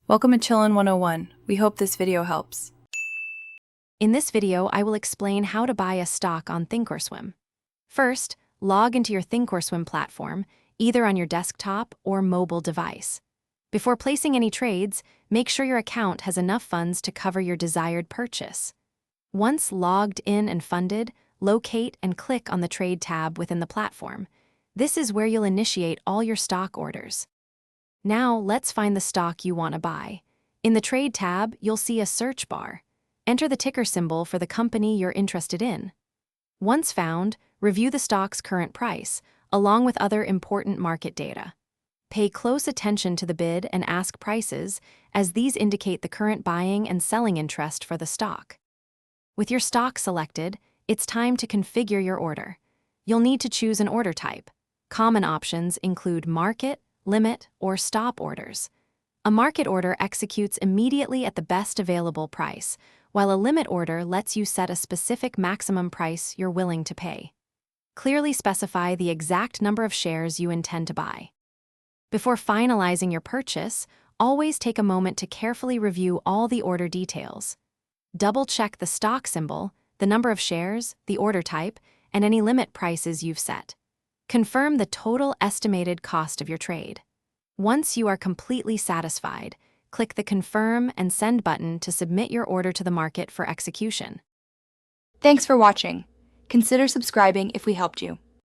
Welcome to Chillin' 101. We hope this video helps. In this video, I will explain how to buy a stock on Thinkorswim. First, log into your Thinkorswim platform, either on your desktop or mobile device. Before placing any trades, make sure your account has enough funds to cover your desired purchase. Once logged in and funded, locate and click on the Trade tab within the platform. This is where you'll initiate all your stock orders. Now, let's find the stock you want to buy. In the Trade tab, you'll see a search bar. Enter the ticker symbol for the company you're interested in. Once found, review the stock's current price, along with other important market data. Pay close attention to the bid and ask prices, as these indicate the current buying and selling interest for the stock. With your stock selected, it's time to configure your order. You'll need to choose an order type. Common options include market, limit, or stop orders. A market order executes immediately at the best available price, while a limit order lets you set a specific maximum price you're willing to pay. Clearly specify the exact number of shares you intend to buy. Before finalizing your purchase, always take a moment to carefully review all the order details. Double-check the stock symbol, the number of shares, the order type, and any limit prices you've set. Confirm the total estimated cost of your trade. Once you are completely satisfied, click the Confirm and Send button to submit your order to the market for execution. Thanks for watching. Consider subscribing if we helped you.